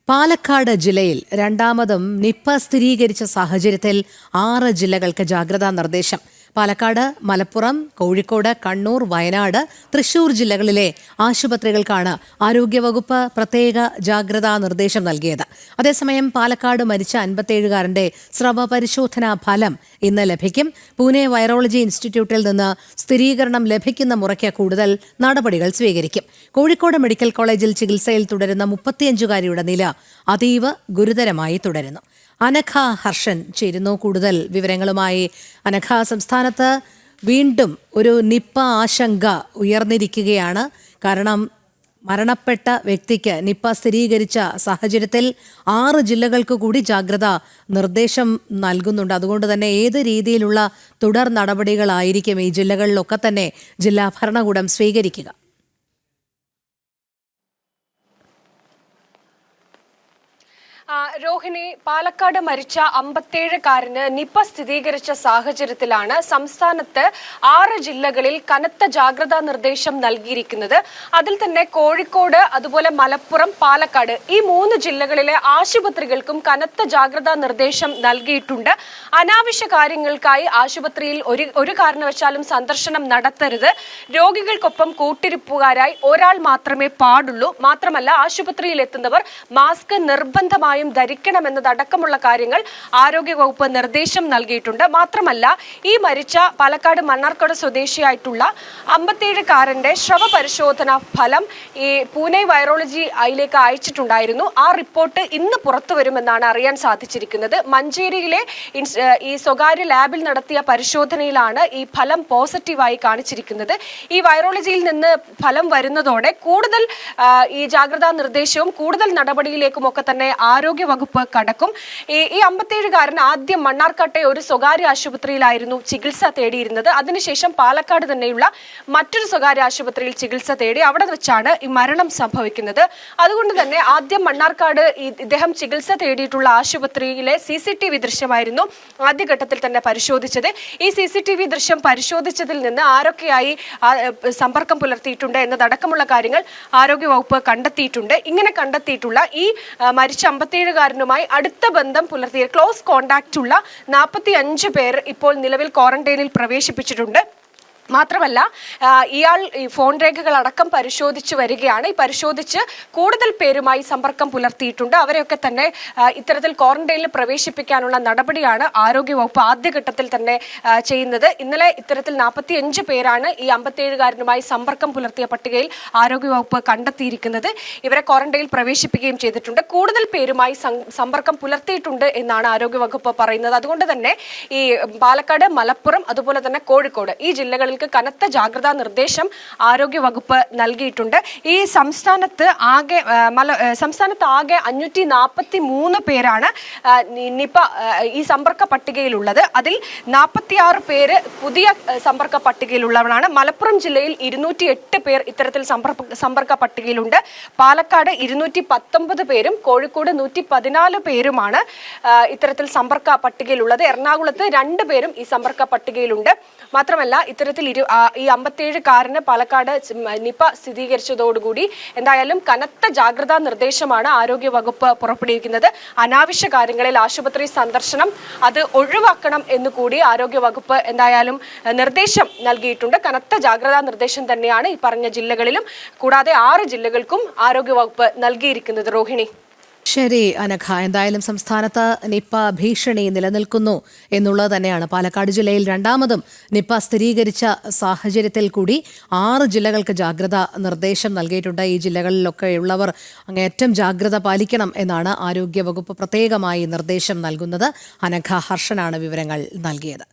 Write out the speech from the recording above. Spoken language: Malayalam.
പാലക്കാട് ജില്ലയിൽ രണ്ടാമതും നിപ്പ സ്ഥിരീകരിച്ച സാഹചര്യത്തിൽ 6 ജില്ലകൾക്ക് ജാഗ്രതാ നിർദ്ദേശം. പാലക്കാട്, മലപ്പുറം, കോഴിക്കോട്, കണ്ണൂർ, വയനാട്, തൃശൂർ ജില്ലകളിലെ ആശുപത്രികൾക്കാണ് ആരോഗ്യവകുപ്പ് പ്രത്യേക ജാഗ്രതാ നിർദ്ദേശം നൽകിയത്. അതേസമയം പാലക്കാട് മരിച്ച 57-കാരന്റെ സ്രവ പരിശോധനാ ഫലം ഇന്ന് ലഭിക്കും. പൂനെ വൈറോളജി ഇൻസ്റ്റിറ്റ്യൂട്ടിൽ നിന്ന് സ്ഥിരീകരണം ലഭിക്കുന്ന മുറയ്ക്ക് കൂടുതൽ നടപടികൾ സ്വീകരിക്കും. കോഴിക്കോട് മെഡിക്കൽ കോളേജിൽ ചികിത്സയിൽ തുടരുന്ന 35-കാരിയുടെ നില അതീവ ഗുരുതരമായി തുടരുന്നു. അനഘ ഹർഷൻ ചേരുന്നു കൂടുതൽ വിവരങ്ങളുമായി. അനഘ, സംസ്ഥാനത്ത് വീണ്ടും ഒരു നിപ്പ ആശങ്ക ഉയർന്നിരിക്കുകയാണ്. കാരണം മരണപ്പെട്ട വ്യക്തിക്ക് നിപ്പ സ്ഥിരീകരിച്ച സാഹചര്യത്തിൽ 6 ജില്ലകൾക്ക് കൂടി ജാഗ്രതാ നിർദ്ദേശം നൽകുന്നുണ്ട്. അതുകൊണ്ട് തന്നെ ഏത് രീതിയിലുള്ള തുടർ നടപടികളായിരിക്കും ഈ ജില്ലകളിലൊക്കെ തന്നെ ജില്ലാ ഭരണകൂടം സ്വീകരിക്കുക? രോഹിണി, പാലക്കാട് മരിച്ച 57-കാരന് നിപ സ്ഥിരീകരിച്ച സാഹചര്യത്തിലാണ് സംസ്ഥാനത്ത് 6 ജില്ലകളിൽ കനത്ത ജാഗ്രതാ നിർദ്ദേശം നൽകിയിരിക്കുന്നത്. അതിൽ തന്നെ കോഴിക്കോട്, അതുപോലെ മലപ്പുറം, പാലക്കാട് ഈ 3 ജില്ലകളിലെ ആശുപത്രികൾക്കും കനത്ത ജാഗ്രതാ നിർദ്ദേശം നൽകിയിട്ടുണ്ട്. അനാവശ്യ കാര്യങ്ങൾക്കായി ആശുപത്രിയിൽ ഒരു കാരണവശാലും സന്ദർശനം നടത്തരുത്. രോഗികൾക്കൊപ്പം കൂട്ടിരിപ്പുകാരായി ഒരാൾ മാത്രമേ പാടുള്ളൂ. മാത്രമല്ല, ആശുപത്രിയിൽ എത്തുന്നവർ മാസ്ക് നിർബന്ധമായും ധരിക്കണമെന്നതടക്കമുള്ള കാര്യങ്ങൾ ആരോഗ്യവകുപ്പ് നിർദ്ദേശം നൽകിയിട്ടുണ്ട്. മാത്രമല്ല, ഈ മരിച്ച പാലക്കാട് മണ്ണാർക്കാട് സ്വദേശിയായിട്ടുള്ള 57-കാരന്റെ ശ്രവ പരിശോധനാ ഫലം ഈ പൂനെ വൈറോളജി അതിലേക്ക് അയച്ചിട്ടുണ്ടായിരുന്നു. ആ റിപ്പോർട്ട് ഇന്ന് പുറത്തു വരുമെന്നാണ് അറിയാൻ സാധിച്ചിരിക്കുന്നത്. മഞ്ചേരിയിലെ ഈ സ്വകാര്യ ലാബിൽ നടത്തിയ പരിശോധനയിലാണ് ഈ ഫലം പോസിറ്റീവായി കാണിച്ചിരിക്കുന്നത്. ഈ വൈറോളജിയിൽ നിന്ന് ഫലം വരുന്നതോടെ കൂടുതൽ ഈ ജാഗ്രതാ നിർദ്ദേശവും കൂടുതൽ നടപടിയിലേക്കും ഒക്കെ തന്നെ ആരോഗ്യവകുപ്പ് കടക്കും. ഈ 57-കാരൻ ആദ്യം മണ്ണാർക്കാട്ടെ ഒരു സ്വകാര്യ ആശുപത്രിയിലായിരുന്നു ചികിത്സ തേടിയിരുന്നത്. അതിനുശേഷം പാലക്കാട് തന്നെയുള്ള മറ്റൊരു സ്വകാര്യ ആശുപത്രിയിൽ ചികിത്സ തേടി അവിടെ വെച്ചാണ് ഈ മരണം സംഭവിക്കുന്നത്. അതുകൊണ്ട് തന്നെ ആദ്യം മണ്ണാർക്കാട് ഇദ്ദേഹം ചികിത്സ തേടിയിട്ടുള്ള ആശുപത്രിയിലെ CCTV ദൃശ്യമായിരുന്നു ആദ്യഘട്ടത്തിൽ തന്നെ പരിശോധിച്ചത്. ഈ CCTV ദൃശ്യം പരിശോധിച്ചതിൽ നിന്ന് ആരൊക്കെയായി സമ്പർക്കം പുലർത്തിയിട്ടുണ്ട് എന്നതടക്കമുള്ള കാര്യങ്ങൾ ആരോഗ്യവകുപ്പ് കണ്ടെത്തിയിട്ടുണ്ട്. ഇങ്ങനെ കണ്ടെത്തിയിട്ടുള്ള ഈ മരിച്ച 57-കാരനുമായി അടുത്ത ബന്ധം പുലർത്തിയ ക്ലോസ് കോണ്ടാക്ട് ഉള്ള 45 പേർ ഇപ്പോൾ നിലവിൽ ക്വാറന്റൈനിൽ പ്രവേശിപ്പിച്ചിട്ടുണ്ട്. മാത്രമല്ല, ഇയാൾ ഫോൺ രേഖകൾ അടക്കം പരിശോധിച്ച് വരികയാണ്. ഈ പരിശോധിച്ച് കൂടുതൽ പേരുമായി സമ്പർക്കം പുലർത്തിയിട്ടുണ്ട്. അവരെയൊക്കെ തന്നെ ഇത്തരത്തിൽ ക്വാറന്റൈനിൽ പ്രവേശിപ്പിക്കാനുള്ള നടപടിയാണ് ആരോഗ്യവകുപ്പ് ആദ്യഘട്ടത്തിൽ തന്നെ ചെയ്യുന്നത്. ഇന്നലെ ഇത്തരത്തിൽ 45 പേരാണ് ഈ 57-കാരനുമായി സമ്പർക്കം പുലർത്തിയ പട്ടികയിൽ ആരോഗ്യവകുപ്പ് കണ്ടെത്തിയിരിക്കുന്നത്. ഇവരെ ക്വാറന്റൈനിൽ പ്രവേശിപ്പിക്കുകയും ചെയ്തിട്ടുണ്ട്. കൂടുതൽ പേരുമായി സമ്പർക്കം പുലർത്തിയിട്ടുണ്ട് എന്നാണ് ആരോഗ്യവകുപ്പ് പറയുന്നത്. അതുകൊണ്ട് തന്നെ ഈ പാലക്കാട്, മലപ്പുറം, അതുപോലെ തന്നെ കോഴിക്കോട് ഈ ജില്ലകളിൽ കനത്ത ജാഗ്രതാ നിർദ്ദേശം ആരോഗ്യവകുപ്പ് നൽകിയിട്ടുണ്ട്. ഈ സംസ്ഥാനത്ത് ആകെ 543 പേരാണ് നിപ ഈ സമ്പർക്ക പട്ടികയിലുള്ളത്. അതിൽ 46 പേര് പുതിയ സമ്പർക്ക പട്ടികയിലുള്ളവരാണ്. മലപ്പുറം ജില്ലയിൽ 208 പേർ ഇത്തരത്തിൽ സമ്പർക്ക പട്ടികയിലുണ്ട്. പാലക്കാട് 219 പേരും കോഴിക്കോട് 114 പേരുമാണ് ഇത്തരത്തിൽ സമ്പർക്ക പട്ടികയിലുള്ളത്. എറണാകുളത്ത് 2 പേരും ഈ സമ്പർക്ക പട്ടികയിലുണ്ട്. മാത്രമല്ല, ഇത്തരത്തിൽ ഈ 57-കാരന് പാലക്കാട് നിപ സ്ഥിരീകരിച്ചതോടുകൂടി എന്തായാലും കനത്ത ജാഗ്രതാ നിർദ്ദേശമാണ് ആരോഗ്യവകുപ്പ് പുറപ്പെടുവിക്കുന്നത്. അനാവശ്യ കാര്യങ്ങളിൽ ആശുപത്രി സന്ദർശനം അത് ഒഴിവാക്കണം എന്നുകൂടി ആരോഗ്യവകുപ്പ് എന്തായാലും നിർദ്ദേശം നൽകിയിട്ടുണ്ട്. കനത്ത ജാഗ്രതാ നിർദ്ദേശം തന്നെയാണ് ഈ പറഞ്ഞ ജില്ലകളിലും, കൂടാതെ 6 ജില്ലകൾക്കും ആരോഗ്യവകുപ്പ് നൽകിയിരിക്കുന്നത്. രോഹിണി. ശരി അനഘ, എന്തായാലും സംസ്ഥാനത്ത് നിപ്പ ഭീഷണി നിലനിൽക്കുന്നു എന്നുള്ളത് തന്നെയാണ്. പാലക്കാട് ജില്ലയിൽ രണ്ടാമതും നിപ്പ സ്ഥിരീകരിച്ച സാഹചര്യത്തിൽ കൂടി 6 ജില്ലകൾക്ക് ജാഗ്രതാ നിർദ്ദേശം നൽകിയിട്ടുണ്ട്. ഈ ജില്ലകളിലൊക്കെയുള്ളവർ അങ്ങേയറ്റം ജാഗ്രത പാലിക്കണം എന്നാണ് ആരോഗ്യവകുപ്പ് പ്രത്യേകമായി നിർദ്ദേശം നൽകുന്നത്. അനഘ ഹർഷനാണ് വിവരങ്ങൾ നൽകിയത്.